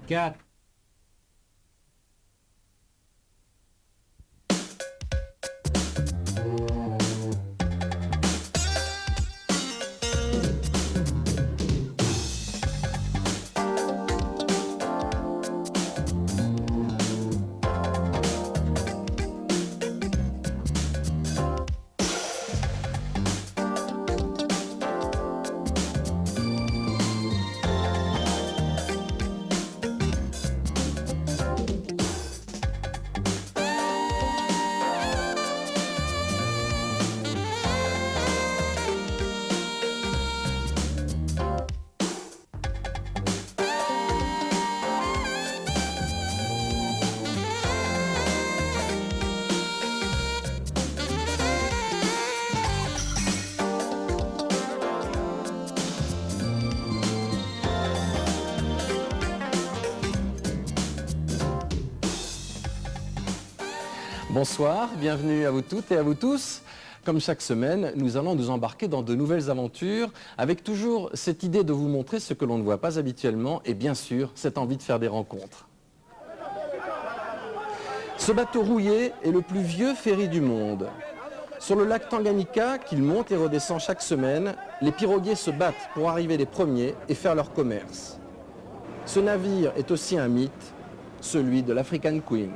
4. Bonsoir, bienvenue à vous toutes et à vous tous. Comme chaque semaine, nous allons nous embarquer dans de nouvelles aventures avec toujours cette idée de vous montrer ce que l'on ne voit pas habituellement et bien sûr cette envie de faire des rencontres. Ce bateau rouillé est le plus vieux ferry du monde. Sur le lac Tanganyika, qu'il monte et redescend chaque semaine, les piroguiers se battent pour arriver les premiers et faire leur commerce. Ce navire est aussi un mythe, celui de l'African Queen.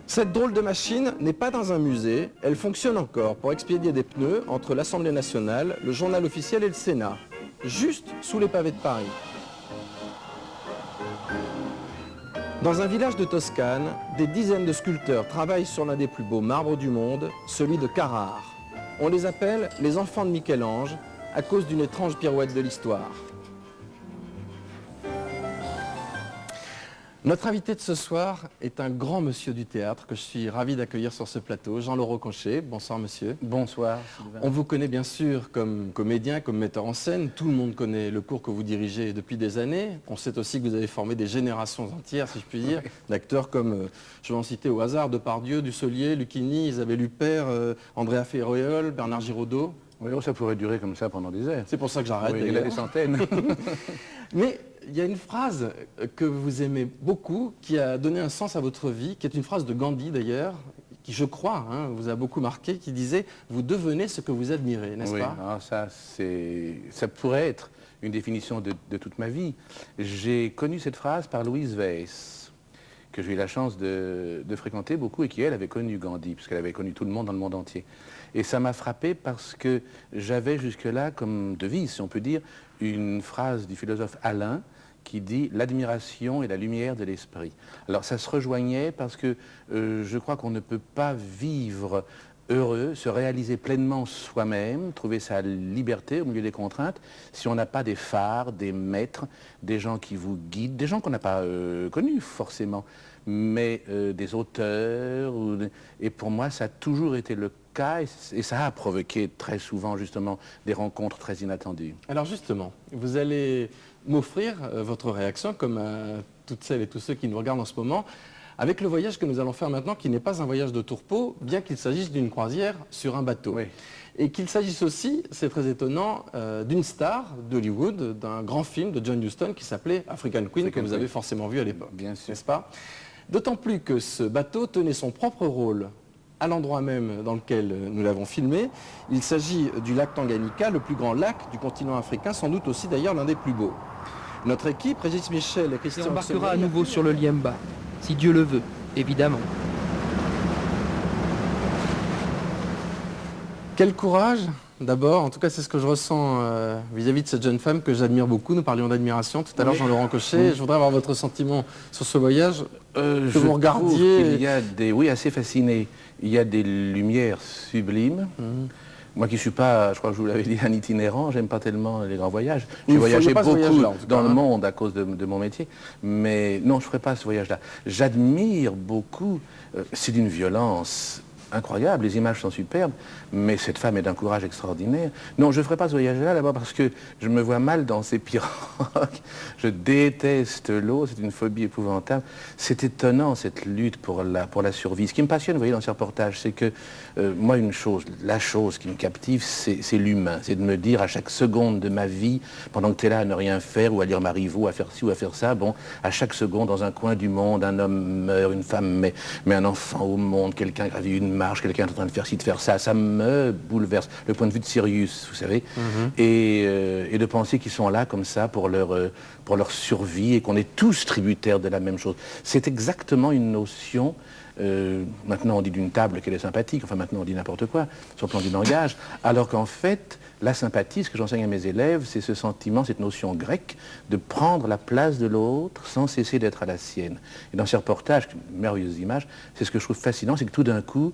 Cette drôle de machine n'est pas dans un musée, elle fonctionne encore pour expédier des pneus entre l'Assemblée nationale, le journal officiel et le Sénat, juste sous les pavés de Paris. Dans un village de Toscane, des dizaines de sculpteurs travaillent sur l'un des plus beaux marbres du monde, celui de Carrare. On les appelle les enfants de Michel-Ange à cause d'une étrange pirouette de l'histoire. Notre invité de ce soir est un grand monsieur du théâtre que je suis ravi d'accueillir sur ce plateau, Jean-Laurent Cochet. Bonsoir monsieur. Bonsoir Sylvain. On vous connaît bien sûr comme comédien, comme metteur en scène. Tout le monde connaît le cours que vous dirigez depuis des années. On sait aussi que vous avez formé des générations entières, si je puis dire, d'acteurs comme, je vais en citer au hasard, Depardieu, Dussolier, Lucchini, Isabelle Huppert, Andrea Ferroeol, Bernard Giraudot. Oui, ça pourrait durer comme ça pendant des heures. C'est pour ça que j'arrête. Oui, il y en a des centaines. Mais il y a une phrase que vous aimez beaucoup, qui a donné un sens à votre vie, qui est une phrase de Gandhi d'ailleurs, qui je crois vous a beaucoup marqué, qui disait « Vous devenez ce que vous admirez », n'est-ce pas? Alors ça pourrait être une définition de toute ma vie. J'ai connu cette phrase par Louise Weiss, que j'ai eu la chance de fréquenter beaucoup et qui, elle, avait connu Gandhi, puisqu'elle avait connu tout le monde dans le monde entier. Et ça m'a frappé parce que j'avais jusque-là, comme devise, si on peut dire, une phrase du philosophe Alain qui dit « L'admiration est la lumière de l'esprit ». Alors ça se rejoignait parce que je crois qu'on ne peut pas vivre heureux, se réaliser pleinement soi-même, trouver sa liberté au milieu des contraintes, si on n'a pas des phares, des maîtres, des gens qui vous guident, des gens qu'on n'a pas connus forcément, mais des auteurs. Et pour moi, ça a toujours été le cas et ça a provoqué très souvent justement des rencontres très inattendues. Alors justement, vous allez m'offrir votre réaction, comme à toutes celles et tous ceux qui nous regardent en ce moment, avec le voyage que nous allons faire maintenant, qui n'est pas un voyage de tourpeau, bien qu'il s'agisse d'une croisière sur un bateau. Oui. Et qu'il s'agisse aussi, c'est très étonnant, d'une star d'Hollywood, d'un grand film de John Huston qui s'appelait African Queen, que vous avez forcément vu à l'époque, n'est-ce pas? D'autant plus que ce bateau tenait son propre rôle à l'endroit même dans lequel nous l'avons filmé. Il s'agit du lac Tanganyika, le plus grand lac du continent africain, sans doute aussi d'ailleurs l'un des plus beaux. Notre équipe, Régis Michel et Christian... Et embarquera à nouveau sur le Liemba, si Dieu le veut, évidemment. Quel courage, d'abord, en tout cas c'est ce que je ressens vis-à-vis de cette jeune femme que j'admire beaucoup. Nous parlions d'admiration tout à l'heure, Jean-Laurent Cochet. Je voudrais avoir votre sentiment sur ce voyage, que vous regardiez... Il y a des... Oui, assez fasciné. Il y a des lumières sublimes. Moi qui ne suis pas, je crois que je vous l'avais dit, un itinérant, j'aime pas tellement les grands voyages. J'ai voyagé beaucoup dans le monde à cause de mon métier, mais non, je ne ferai pas ce voyage-là. J'admire beaucoup, c'est d'une violence incroyable, les images sont superbes, mais cette femme est d'un courage extraordinaire. Non, je ne ferai pas ce voyage-là, d'abord parce que je me vois mal dans ces pirogues. Je déteste l'eau, c'est une phobie épouvantable. C'est étonnant, cette lutte pour la survie. Ce qui me passionne, vous voyez, dans ces reportages, c'est que, moi, la chose qui me captive, c'est l'humain. C'est de me dire, à chaque seconde de ma vie, pendant que tu es là à ne rien faire, ou à lire Marivaux, à faire ci ou à faire ça, bon, à chaque seconde, dans un coin du monde, un homme meurt, une femme met un enfant au monde, quelqu'un gravit une marche, quelqu'un est en train de faire ci, de faire ça, ça me bouleverse. Le point de vue de Sirius, vous savez, et de penser qu'ils sont là comme ça pour leur survie et qu'on est tous tributaires de la même chose. C'est exactement une notion, maintenant on dit d'une table qu'elle est sympathique, enfin maintenant on dit n'importe quoi, sur le plan du langage, alors qu'en fait, la sympathie, ce que j'enseigne à mes élèves, c'est ce sentiment, cette notion grecque, de prendre la place de l'autre sans cesser d'être à la sienne. Et dans ces reportages, merveilleuses images, c'est ce que je trouve fascinant, c'est que tout d'un coup,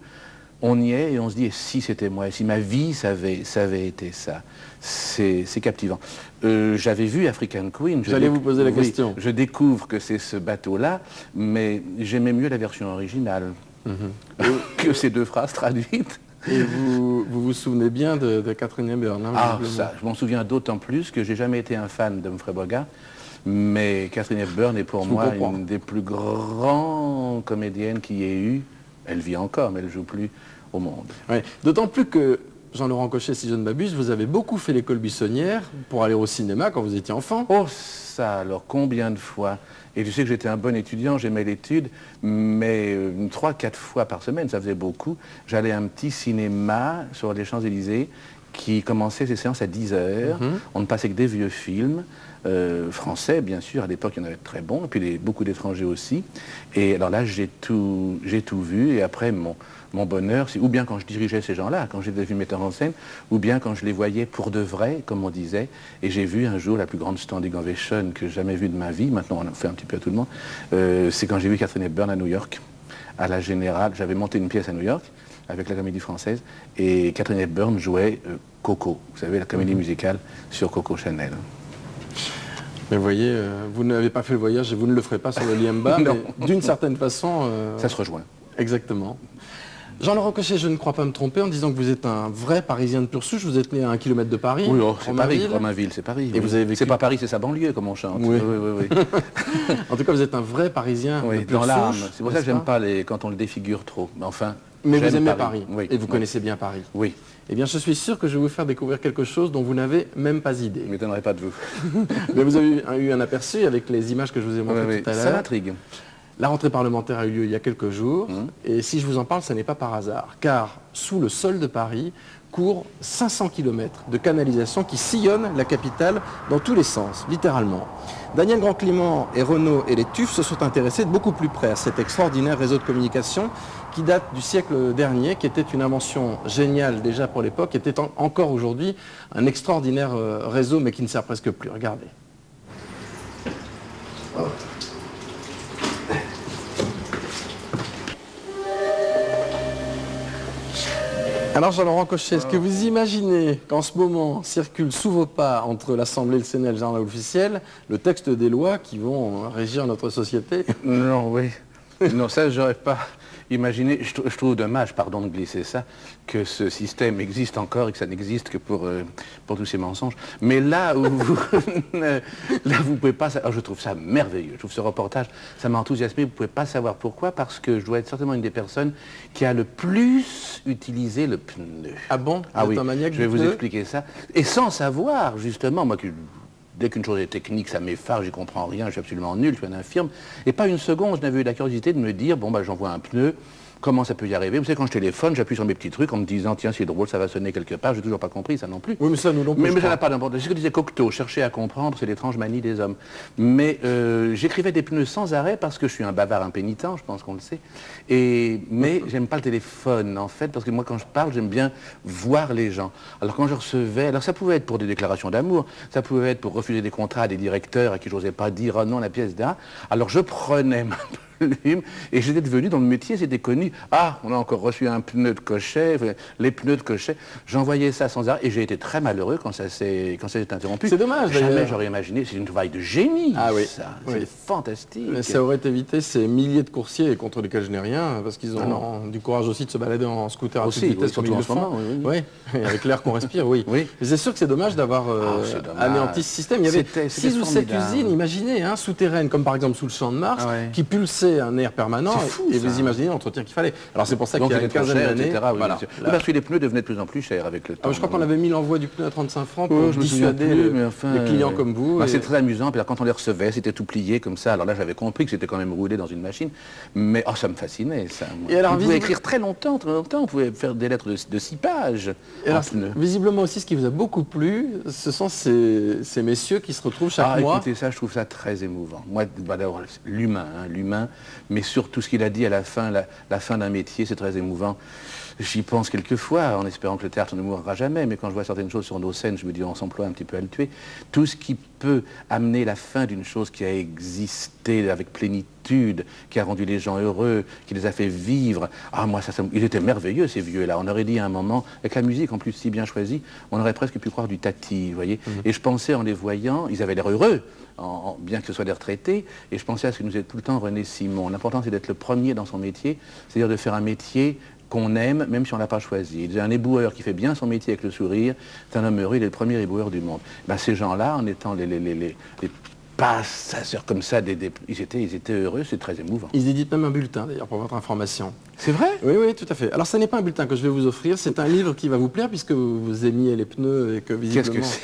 on y est et on se dit, et si c'était moi, et si ma vie, ça avait été ça. C'est captivant. J'avais vu African Queen. J'allais vous poser la question. Je découvre que c'est ce bateau-là, mais j'aimais mieux la version originale que ces deux phrases traduites. Et vous souvenez bien de Catherine Hepburn, hein, Ah, ça, je m'en souviens d'autant plus que j'ai jamais été un fan d'Humphrey Bogart, mais Catherine Hepburn est pour moi une des plus grandes comédiennes qu'il y ait eu. Elle vit encore, mais elle ne joue plus au monde. Ouais. D'autant plus que, Jean-Laurent Cochet, si je ne m'abuse, vous avez beaucoup fait l'école buissonnière pour aller au cinéma quand vous étiez enfant. Oh, ça, alors combien de fois? Et tu sais que j'étais un bon étudiant, j'aimais l'étude, mais 3-4 fois par semaine, ça faisait beaucoup. J'allais à un petit cinéma sur les Champs-Élysées qui commençait ses séances à 10h. On ne passait que des vieux films. Français, bien sûr, à l'époque il y en avait de très bons, et puis beaucoup d'étrangers aussi. Et alors là, j'ai tout vu, et après, mon bonheur, c'est ou bien quand je dirigeais ces gens-là, quand j'étais vu metteur en scène, ou bien quand je les voyais pour de vrai, comme on disait. Et j'ai vu un jour la plus grande standing ovation que j'ai jamais vue de ma vie, maintenant on en fait un petit peu à tout le monde, c'est quand j'ai vu Catherine Hepburn à New York, à la Générale. J'avais monté une pièce à New York, avec la Comédie Française, et Catherine Hepburn jouait Coco, vous savez, la comédie musicale sur Coco Chanel. Mais vous voyez, vous n'avez pas fait le voyage et vous ne le ferez pas sur le Liemba, mais d'une certaine façon... Ça se rejoint. Exactement. Jean-Laurent Cochet, je ne crois pas me tromper en disant que vous êtes un vrai Parisien de pure souche. Vous êtes né à 1 kilomètre de Paris. Oui, oh, c'est Paris, Romainville, c'est Paris. Et vous avez vécu... C'est pas Paris, c'est sa banlieue, comme on chante. Oui. Oui. En tout cas, vous êtes un vrai Parisien de pure dans l'âme. souche. C'est pour ça que j'aime pas quand on le défigure trop. Mais enfin... Mais vous aimez Paris, oui. Et vous connaissez bien Paris. Oui. Eh bien, je suis sûr que je vais vous faire découvrir quelque chose dont vous n'avez même pas idée. Je ne m'étonnerai pas de vous. Mais vous avez eu un aperçu avec les images que je vous ai montrées tout à l'heure. Ça m'intrigue. La rentrée parlementaire a eu lieu il y a quelques jours. Et si je vous en parle, ce n'est pas par hasard. Car sous le sol de Paris courent 500 km de canalisation qui sillonnent la capitale dans tous les sens, littéralement. Daniel Grand-Clément et Renaud et les TUF se sont intéressés de beaucoup plus près à cet extraordinaire réseau de communication qui date du siècle dernier, qui était une invention géniale déjà pour l'époque, qui était encore aujourd'hui un extraordinaire réseau, mais qui ne sert presque plus. Regardez. Oh. Alors Jean-Laurent Cochet, est-ce que vous imaginez qu'en ce moment circule sous vos pas entre l'Assemblée, le Sénat et le journal officiel le texte des lois qui vont régir notre société? Non, oui. Non, ça, j'aurais pas imaginé. Je trouve dommage, pardon de glisser ça, que ce système existe encore et que ça n'existe que pour tous ces mensonges. Mais là où vous ne pouvez pas... Alors, je trouve ça merveilleux. Je trouve ce reportage, ça m'a enthousiasmé. Vous ne pouvez pas savoir pourquoi, parce que je dois être certainement une des personnes qui a le plus utilisé le pneu. Ah bon? Ah oui, un maniaque je vais vous expliquer ça. Et sans savoir, justement, moi, dès qu'une chose est technique, ça m'effare, j'y comprends rien, je suis absolument nul, je suis un infirme. Et pas une seconde, je n'avais eu la curiosité de me dire, bon, bah, j'envoie un pneu, comment ça peut y arriver? Vous savez, quand je téléphone, j'appuie sur mes petits trucs en me disant, tiens, c'est drôle, ça va sonner quelque part, j'ai toujours pas compris, ça non plus. Oui, mais ça, nous non plus. Mais ça n'a pas d'importance. C'est ce que disait Cocteau, chercher à comprendre, c'est l'étrange manie des hommes. Mais j'écrivais des pneus sans arrêt parce que je suis un bavard impénitent, je pense qu'on le sait. Mais j'aime pas le téléphone, en fait, parce que moi, quand je parle, j'aime bien voir les gens. Alors quand je recevais, alors ça pouvait être pour des déclarations d'amour, ça pouvait être pour refuser des contrats à des directeurs à qui j'osais pas dire, oh non, la pièce, etc. Alors je prenais volume. Et j'étais devenu, dans le métier, c'était connu. Ah, on a encore reçu un pneu de Cochet, les pneus de Cochet. J'envoyais ça sans arrêt et j'ai été très malheureux quand ça s'est interrompu. C'est dommage, Jamais d'ailleurs. j'aurais imaginé, c'est une travail de génie, Ah oui. ça. Oui. C'est fantastique. Mais ça aurait évité ces milliers de coursiers contre lesquels je n'ai rien, parce qu'ils ont du courage aussi de se balader en scooter à toute Aussi, vitesse oui, comme surtout ils en le ce font. moment, oui. Oui, avec l'air qu'on respire, oui. Oui. Mais c'est sûr que c'est dommage d'avoir c'est dommage. anéanti ce système. Il y avait C'était 6 ou 7 formidable. usines, imaginez, hein, souterraines, comme par exemple sous le Champ de Mars, Ah ouais. qui pulsaient un air permanent, C'est fou, et ça. vous imaginez l'entretien qu'il fallait. Alors c'est pour ça Donc qu'il y a il une était trop quinzaine cher, d'années, etc. Oui, voilà, bien sûr. là- Parce que les pneus devenaient de plus en plus chers avec le temps. Ah, je crois qu'on avait mis l'envoi du pneu à 35 francs pour Oh, je me souviens dissuader plus, mais enfin, les clients comme vous. bah, et- c'est très amusant. Puis alors, quand on les recevait, c'était tout plié comme ça. Alors là, j'avais compris que c'était quand même roulé dans une machine. Mais oh, ça me fascinait, ça. Moi. Et alors, on pouvait visible- écrire très longtemps, très longtemps. On pouvait faire des lettres de 6 pages. Et alors, en pneus. visiblement aussi, ce qui vous a beaucoup plu, ce sont ces messieurs qui se retrouvent chaque Ah, mois. écoutez, ça, je trouve ça très émouvant. Moi, bah, d'abord, l'humain, mais surtout ce qu'il a dit à la fin, la fin d'un métier, c'est très émouvant. J'y pense quelquefois, en espérant que le théâtre ne mourra jamais, mais quand je vois certaines choses sur nos scènes, je me dis, on s'emploie un petit peu à le tuer. Tout ce qui peut amener la fin d'une chose qui a existé avec plénitude, qui a rendu les gens heureux, qui les a fait vivre. Ah, moi, ils étaient merveilleux, ces vieux-là. On aurait dit à un moment, avec la musique en plus si bien choisie, on aurait presque pu croire du Tati, vous voyez. Et je pensais en les voyant, ils avaient l'air heureux, bien que ce soit des retraités, et je pensais à ce que nous disait tout le temps René Simon. L'important, c'est d'être le premier dans son métier, c'est-à-dire de faire un métier qu'on aime, même si on ne l'a pas choisi. Il disait, un éboueur qui fait bien son métier avec le sourire, c'est un homme heureux, il est le premier éboueur du monde. Ben, ces gens-là, en étant les passeurs comme ça, ils étaient heureux, c'est très émouvant. Ils éditent même un bulletin, d'ailleurs, pour votre information. C'est vrai? Oui, oui, tout à fait. Alors, ce n'est pas un bulletin que je vais vous offrir, c'est un livre qui va vous plaire, puisque vous aimiez les pneus et que visiblement... Qu'est-ce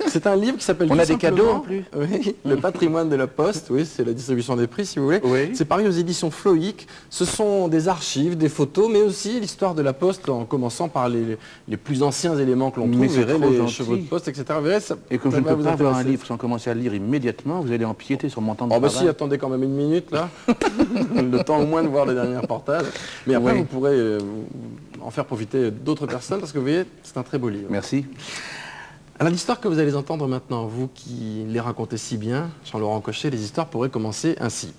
que c'est un livre qui s'appelle On tout a des cadeaux, simplement, en plus Oui, Le patrimoine de la Poste, oui, c'est la distribution des prix, si vous voulez. Oui. C'est paru aux éditions Floïc. Ce sont des archives, des photos, mais aussi l'histoire de la Poste, en commençant par les plus anciens éléments que l'on trouve, Mais vous c'est verrez, trop les gentil. chevaux de poste, etc. Vous verrez, ça, Et comme ça je ne va peux vous pas avoir un intéresser. livre sans commencer à le lire immédiatement, vous allez empiéter sur mon temps de Oh bah travail. si, attendez quand même une minute là, le temps au moins de voir le dernier reportage. Mais après Oui. vous pourrez en faire profiter d'autres personnes parce que vous voyez, c'est un très beau livre. Merci. Alors l'histoire que vous allez entendre maintenant, vous qui les racontez si bien, Jean-Laurent Cochet, les histoires pourraient commencer ainsi.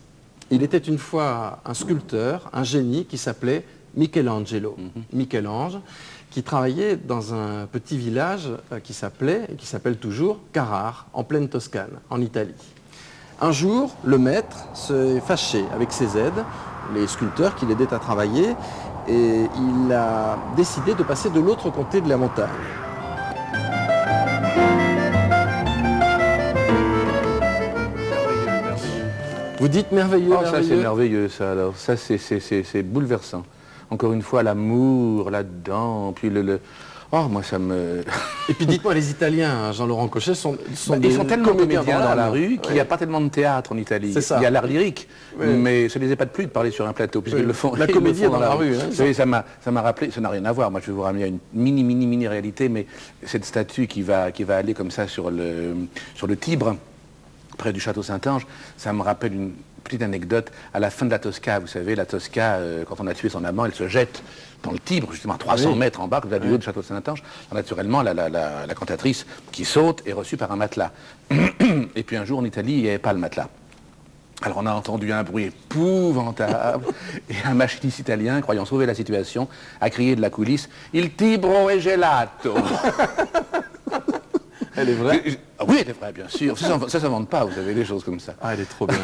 Il était une fois un sculpteur, un génie qui s'appelait Michelangelo. Michel-Ange, qui travaillait dans un petit village qui s'appelait et qui s'appelle toujours Carrare, en pleine Toscane, en Italie. Un jour, le maître s'est fâché avec ses aides, les sculpteurs qui l'aidaient à travailler, et il a décidé de passer de l'autre côté de la montagne. Vous dites merveilleux, Oh, ça c'est merveilleux. merveilleux ça alors, ça c'est bouleversant. Encore une fois l'amour là-dedans, puis Oh moi ça me... Et puis dites-moi, les Italiens, hein, Jean-Laurent Cochet, sont Ils sont tellement comédiens dans dans la l'âme. rue qu'il n'y a pas tellement de théâtre en Italie. C'est ça. Il y a l'art lyrique, Oui. mais ça ne les a pas de plus de parler sur un plateau, puisqu'ils Oui. le font. La ils le comédie font est dans la rue, hein, Vous savez, ça m'a rappelé, ça n'a rien à voir. Moi je vais vous ramener à une mini réalité, mais cette statue qui va aller comme ça sur le Tibre, près du château Saint-Ange, ça me rappelle une petite anecdote. À la fin de la Tosca, vous savez, la Tosca, quand on a tué son amant, elle se jette dans le Tibre, justement à 300 Oui. mètres en bas, comme la du haut du château Saint-Ange. Alors, naturellement, la cantatrice qui saute est reçue par un matelas. Et puis un jour, en Italie, il n'y avait pas le matelas. Alors on a entendu un bruit épouvantable et un machiniste italien, croyant sauver la situation, a crié de la coulisse « Il Tibro è gelato !» Elle est vraie. Ah oui, elle est vraie, bien sûr. Ça ne s'invente pas, vous savez, des choses comme ça. Ah, elle est trop bien.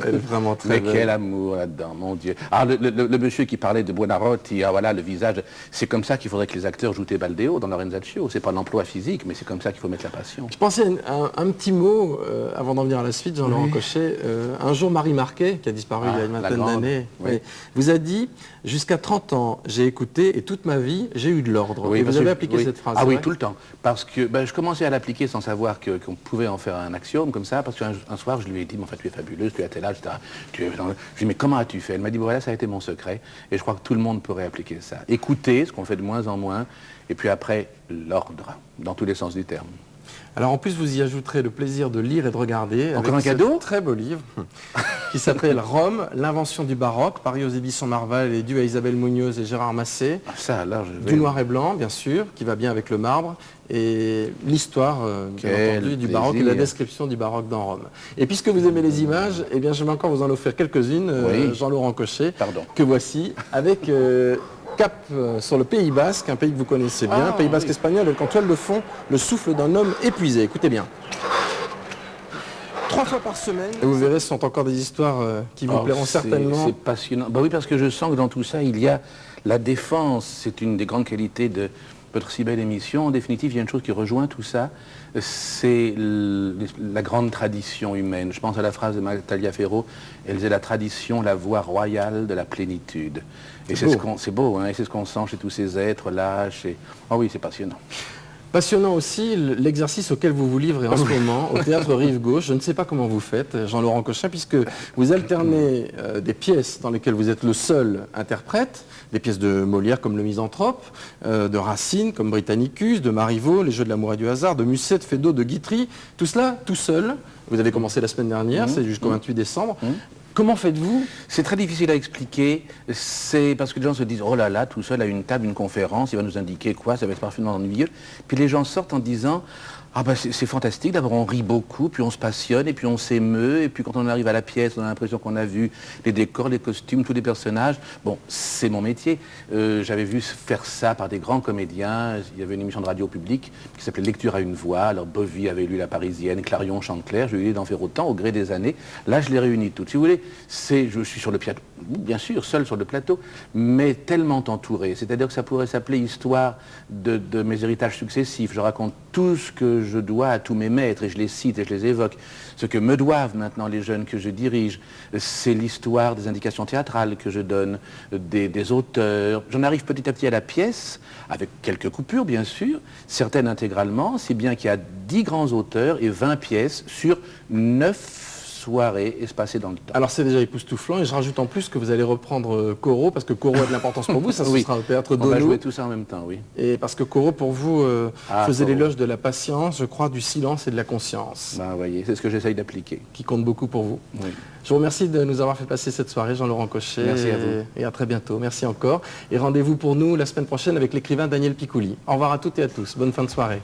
Elle est vraiment très Mais belle. quel amour là-dedans, mon Dieu. Ah, le monsieur qui parlait de Buonarroti, ah voilà, le visage, c'est comme ça qu'il faudrait que les acteurs jouent Baldeo dans Lorenzaccio. C'est pas l'emploi physique, mais c'est comme ça qu'il faut mettre la passion. Je pensais à un petit mot, avant d'en venir à la suite, Jean-Laurent Cochet. Un jour, Marie Marquet, qui a disparu il y a une la vingtaine grande, d'années, oui. vous a dit « Jusqu'à 30 ans, j'ai écouté et toute ma vie, j'ai eu de l'ordre ». Et vous parce avez que- appliqué oui. cette phrase. Ah c'est oui, vrai tout le temps. Parce que je commençais à l'appliquer sans savoir qu'on pouvait en faire un axiome comme ça, parce qu'un soir, je lui ai dit, mais en fait, tu es fabuleuse, tu es à tel âge, etc. Je lui ai dit, mais comment as-tu fait? Elle m'a dit, voilà, ça a été mon secret, et je crois que tout le monde pourrait appliquer ça. Écouter, ce qu'on fait de moins en moins, et puis après, l'ordre, dans tous les sens du terme. Alors en plus, vous y ajouterez le plaisir de lire et de regarder. Encore avec un cadeau ce très beau livre. qui s'appelle Rome, l'invention du baroque, paru aux éditions Marval et dû à Isabelle Munoz et Gérard Massé. Ah, ça, alors, je vais... Du noir et blanc, bien sûr, qui va bien avec le marbre, et l'histoire, bien entendu, du baroque et la description du baroque dans Rome. Et puisque vous aimez les images, eh bien, je vais encore vous en offrir quelques-unes, Oui. Jean-Laurent Cochet, Pardon. que voici, avec cap sur le Pays Basque, un pays que vous connaissez bien, Pays Basque espagnol, avec en toile de fond le souffle d'un homme épuisé. Écoutez bien. 3 fois par semaine, et vous verrez, ce sont encore des histoires qui vous plairont certainement. C'est passionnant. Bah oui, parce que je sens que dans tout ça, il y a la défense. C'est une des grandes qualités de votre si belle émission. En définitive, il y a une chose qui rejoint tout ça, c'est la grande tradition humaine. Je pense à la phrase de Taliaferro, elle disait la tradition, la voie royale de la plénitude. Et c'est beau, hein, et c'est ce qu'on sent chez tous ces êtres là. Ah oui, c'est passionnant. Passionnant aussi l'exercice auquel vous vous livrez en ce moment au Théâtre Rive Gauche. Je ne sais pas comment vous faites, Jean-Laurent Cochet, puisque vous alternez des pièces dans lesquelles vous êtes le seul interprète, des pièces de Molière comme Le Misanthrope, de Racine comme Britannicus, de Marivaux, Les Jeux de l'amour et du hasard, de Musset, de Feydeau, de Guitry, tout cela tout seul. Vous avez commencé la semaine dernière, c'est jusqu'au 28 décembre. Comment faites-vous? C'est très difficile à expliquer. C'est parce que les gens se disent « Oh là là, tout seul à une table, une conférence, il va nous indiquer quoi, ça va être parfaitement ennuyeux. » Puis les gens sortent en disant « Ah ben c'est fantastique, d'abord on rit beaucoup, puis on se passionne, et puis on s'émeut, et puis quand on arrive à la pièce, on a l'impression qu'on a vu les décors, les costumes, tous les personnages. » Bon, c'est mon métier. J'avais vu faire ça par des grands comédiens. Il y avait une émission de radio publique qui s'appelait Lecture à une voix. Alors Bovy avait lu La Parisienne, Clarion chante clair, j'ai eu l'idée d'en faire autant au gré des années. Là, je les réunis toutes. Si vous voulez, je suis sur le piano, bien sûr, seul sur le plateau, mais tellement entouré. C'est-à-dire que ça pourrait s'appeler Histoire de mes héritages successifs. Je raconte tout ce que je dois à tous mes maîtres, et je les cite et je les évoque. Ce que me doivent maintenant les jeunes que je dirige, c'est l'histoire des indications théâtrales que je donne, des auteurs. J'en arrive petit à petit à la pièce, avec quelques coupures bien sûr, certaines intégralement, si bien qu'il y a 10 grands auteurs et 20 pièces sur 9 soirée espacée dans le temps. Alors c'est déjà époustouflant, et je rajoute en plus que vous allez reprendre Corot, parce que Corot a de l'importance pour vous, ça ce sera au Théâtre d'Ono. On va jouer tout ça en même temps, oui. Et parce que Corot, pour vous, faisait Corot. l'éloge de la patience, je crois, du silence et de la conscience. Ben, voyez, c'est ce que j'essaye d'appliquer. Qui compte beaucoup pour vous. Oui. Je vous remercie de nous avoir fait passer cette soirée, Jean-Laurent Cochet. Merci à vous. Et à très bientôt. Merci encore. Et rendez-vous pour nous la semaine prochaine avec l'écrivain Daniel Picouli. Au revoir à toutes et à tous. Bonne fin de soirée.